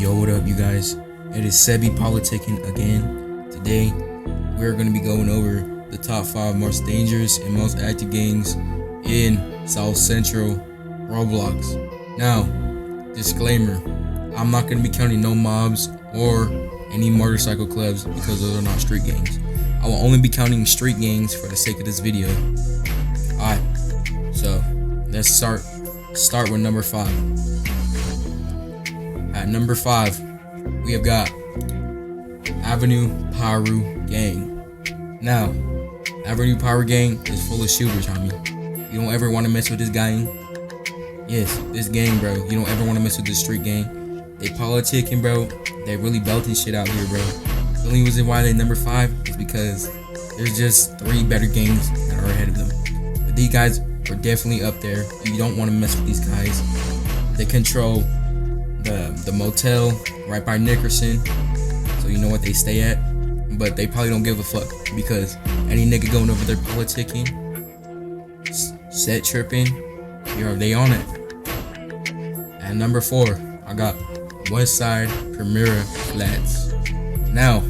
Yo, what up, you guys? It is Sebi politicking again. Today, we're going to be going over the top 5 most dangerous and most active gangs in South Central Roblox. Now, disclaimer, I'm not going to be counting no mobs or any motorcycle clubs because those are not street gangs. I will only be counting street gangs for the sake of this video. Alright, so let's start with number 5. At number 5, we have got Avenue Pyru Gang. Now, Avenue Pyru Gang is full of shooters, homie. You don't ever want to mess with this gang. Yes, this gang, bro. You don't ever want to mess with this street gang. They politicking, bro. They really belting shit out here, bro. The only reason why they're number 5 is because there's just 3 better gangs that are ahead of them. But these guys are definitely up there. You don't want to mess with these guys. They control the motel right by Nickerson, so you know what they stay at. But they probably don't give a fuck because any nigga going over there politicking, set tripping, they on it. At number 4, I got Westside Primera Flats. Now,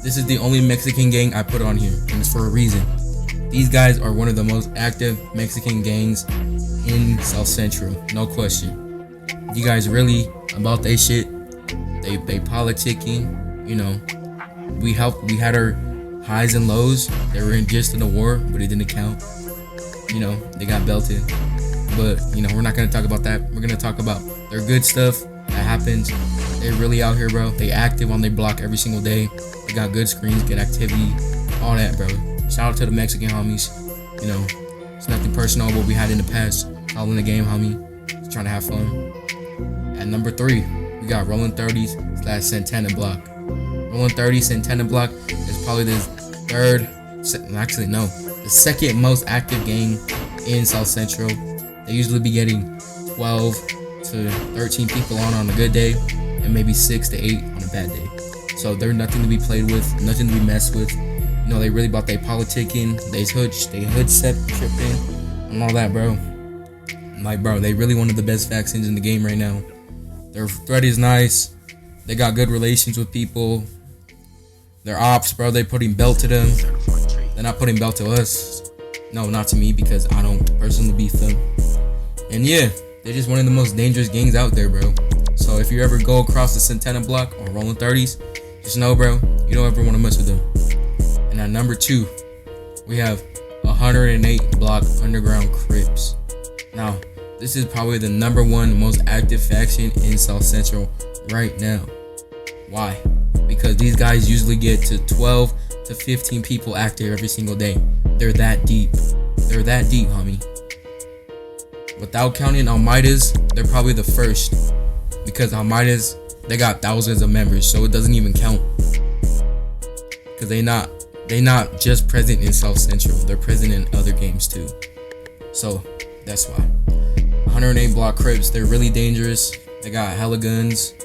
this is the only Mexican gang I put on here, and it's for a reason. These guys are one of the most active Mexican gangs in South Central, no question. You guys really about they shit. They politicking, you know. We had our highs and lows. They were just in the war, but it didn't count. You know, they got belted. But, you know, we're not gonna talk about that. We're gonna talk about their good stuff that happens. They're really out here, bro. They active on their block every single day. They got good screens, good activity, all that, bro. Shout out to the Mexican homies. You know, it's nothing personal what we had in the past. All in the game, homie. Just trying to have fun. At number 3, we got Rolling 30s / Santana Block. Rolling 30s Santana Block is probably the second most active gang in South Central. They usually be getting 12 to 13 people on a good day, and maybe 6 to 8 on a bad day. So they're nothing to be played with, nothing to be messed with. You know, they really about they politicking, they hood set tripping, and all that, bro. Like, bro, they really one of the best factions in the game right now. Their threat is nice. They got good relations with people. Their ops, bro, they putting belt to them. They're not putting belt to us. No, not to me, because I don't personally beef them. And yeah, they're just one of the most dangerous gangs out there, bro. So if you ever go across the Santana Block or Rolling 30s, just know, bro, you don't ever want to mess with them. And at number 2, we have 108 Block Underground Crips. Now, this is probably the number 1 most active faction in South Central right now. Why? Because these guys usually get to 12 to 15 people active every single day. They're that deep. They're that deep, homie. Without counting Almeida's, they're probably the first. Because Almeida's, they got thousands of members, so it doesn't even count. Because they not just present in South Central. They're present in other games too. So that's why. 108 Block Crips, they're really dangerous. They got hella guns.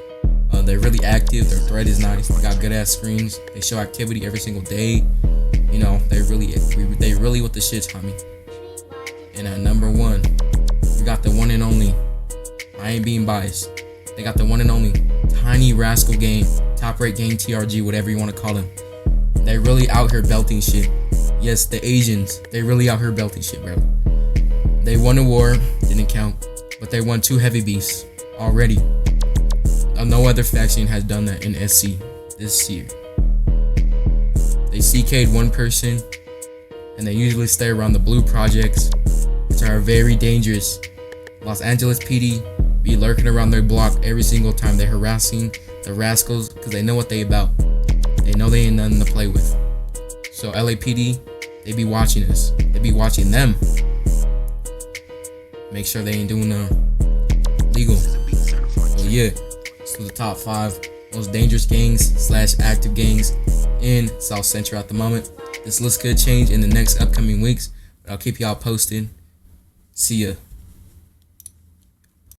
They're really active. Their threat is nice. They got good ass screens. They show activity every single day. You know, they really with the shits, homie. And at number 1, we got the one and only. I ain't being biased. They got the one and only Tiny Rascal Gang, Top Rate Gang, TRG, whatever you want to call them. They really out here belting shit. Yes, the Asians. They really out here belting shit, bro. They won a war, didn't count, but they won 2 heavy beasts already. No other faction has done that in SC this year. They CK'd 1 person, and they usually stay around the blue projects, which are very dangerous. Los Angeles PD be lurking around their block every single time they're harassing the rascals because they know what they about. They know they ain't nothing to play with. So LAPD, they be watching us. They be watching them. Make sure they ain't doing legal. So yeah, this was the top 5 most dangerous gangs / active gangs in South Central at the moment. This list could change in the next upcoming weeks, but I'll keep y'all posted. See ya.